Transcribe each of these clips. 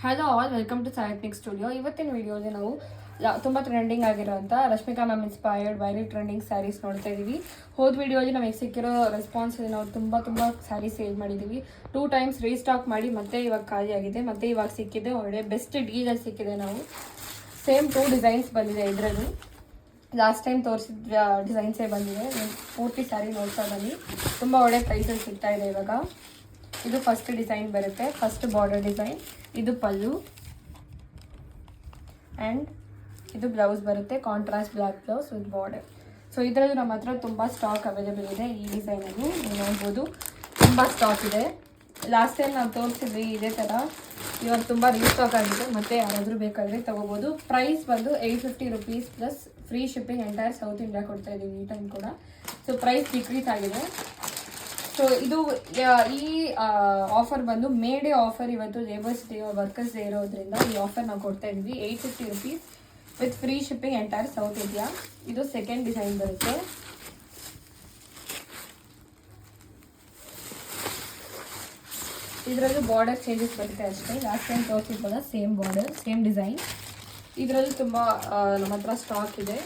Hello all, welcome to ಸಾಯತ್ನಿಕ್ studio. ಇವತ್ತಿನ ವಿಡಿಯೋದಲ್ಲಿ ನಾವು ತುಂಬ ಟ್ರೆಂಡಿಂಗ್ ಆಗಿರೋಂಥ Rashmika ma'am inspired viral trending saris ನೋಡ್ತಾ ಇದ್ದೀವಿ. ಹೋದ ವಿಡಿಯೋಲಿ ನಮಗೆ ಸಿಕ್ಕಿರೋ ರೆಸ್ಪಾನ್ಸ್ ನಾವು ತುಂಬ ಸ್ಯಾರೀಸ್ ಸೇಲ್ ಮಾಡಿದ್ದೀವಿ. 2 times ರೀಸ್ಟಾಕ್ ಮಾಡಿ ಮತ್ತೆ ಇವಾಗ ಖಾಲಿ ಆಗಿದೆ, ಮತ್ತೆ ಇವಾಗ ಸಿಕ್ಕಿದೆ. ಒಳ್ಳೆ ಬೆಸ್ಟ್ ಡೀಲಲ್ಲಿ ಸಿಕ್ಕಿದೆ. ನಾವು ಸೇಮ್ 2 ಡಿಸೈನ್ಸ್ ಬಂದಿದೆ ಇದರಲ್ಲಿ. ಲಾಸ್ಟ್ ಟೈಮ್ ತೋರಿಸಿದ ಡಿಸೈನ್ಸೇ ಬಂದಿದೆ. ಪೂರ್ತಿ ಸ್ಯಾರಿ ನೋಡ್ತಾ ಬನ್ನಿ. ತುಂಬ ಒಳ್ಳೆ ಪ್ರೈಸಲ್ಲಿ ಸಿಗ್ತಾ ಇದೆ ಇವಾಗ. ಇದು ಫಸ್ಟ್ ಡಿಸೈನ್ ಬರುತ್ತೆ, ಫಸ್ಟ್ ಬಾರ್ಡರ್ ಡಿಸೈನ್. ಇದು ಪಲ್ಲು ಆ್ಯಂಡ್ ಇದು ಬ್ಲೌಸ್ ಬರುತ್ತೆ, contrast black blouse with border. So ಇದರಲ್ಲಿ ನಮ್ಮ ಹತ್ರ ತುಂಬ ಸ್ಟಾಕ್ ಅವೈಲೇಬಲ್ ಇದೆ. ಈ ಡಿಸೈನಲ್ಲಿ ನೀವು ನೋಡ್ಬೋದು, ತುಂಬ ಸ್ಟಾಕ್ ಇದೆ. ಲಾಸ್ಟ್ ಟೈಮ್ ನಾವು ತೋರಿಸಿದ್ವಿ ಇದೇ ಥರ. ಇವಾಗ ತುಂಬ ರೀಸ್ಟಾಕ್ ಆಗಿದೆ, ಮತ್ತು ಯಾರಾದರೂ ಬೇಕಾದರೆ ತೊಗೋಬೋದು. ಪ್ರೈಸ್ ಬಂದು 850 rupees plus free shipping entire South India ಕೊಡ್ತಾ ಇದ್ದೀವಿ ಈ ಟೈಮ್ ಕೂಡ. ಸೊ ಪ್ರೈಸ್ ಡಿಕ್ರೀಸ್ ಆಗಿದೆ. ಸೊ ಇದು ಈ ಆಫರ್ ಬಂದು ಮೇ ಡೇ ಆಫರ್. ಇವತ್ತು ಲೇಬರ್ಸ್ ಡೇ, ವರ್ಕರ್ಸ್ ಡೇ ಇರೋದ್ರಿಂದ ಈ ಆಫರ್ ನಾವು ಕೊಡ್ತಾ ಇದ್ವಿ. 850 rupees with free shipping entire South India. ಇದು ಸೆಕೆಂಡ್ ಡಿಸೈನ್ ಬರುತ್ತೆ. ಇದರಲ್ಲೂ ಬಾರ್ಡರ್ ಚೇಂಜಸ್ ಬರುತ್ತೆ ಅಷ್ಟೇ. ಲಾಸ್ಟ್ ಟೈಮ್ ತೋರಿಸಿದ್ವಲ್ಲ, ಸೇಮ್ ಬಾರ್ಡರ್ ಸೇಮ್ ಡಿಸೈನ್. ಇದರಲ್ಲೂ ತುಂಬ ನಮ್ಮ ಹತ್ರ ಸ್ಟಾಕ್ ಇದೆ.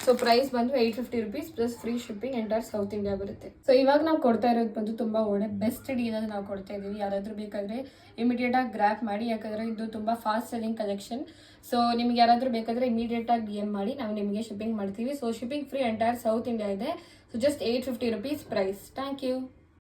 ಸೊ ಪ್ರೈಸ್ ಬಂದು 850 rupees plus free shipping entire South India ಬರುತ್ತೆ. ಸೊ ಇವಾಗ ನಾವು ಕೊಡ್ತಾ ಇರೋದು ಬಂದು ತುಂಬ ಒಳ್ಳೆ ಬೆಸ್ಟ್ ಡೀಲಲ್ಲಿ ನಾವು ಕೊಡ್ತಾ ಇದ್ದೀವಿ. ಯಾರಾದರೂ ಬೇಕಾದರೆ ಇಮಿಡಿಯೇಟಾಗಿ ಗ್ರ್ಯಾಪ್ ಮಾಡಿ, ಯಾಕಂದರೆ ಇದು ತುಂಬ ಫಾಸ್ಟ್ ಸೆಲ್ಲಿಂಗ್ ಕಲೆಕ್ಷನ್. ಸೊ ನಿಮ್ಗೆ ಯಾರಾದರೂ ಬೇಕಾದರೆ ಇಮಿಡಿಯೇಟಾಗಿ DM ಮಾಡಿ, ನಾವು ನಿಮಗೆ ಶಿಪ್ಪಿಂಗ್ ಮಾಡ್ತೀವಿ. So shipping free entire South India ಇದೆ. So just 850 rupees price. Thank you.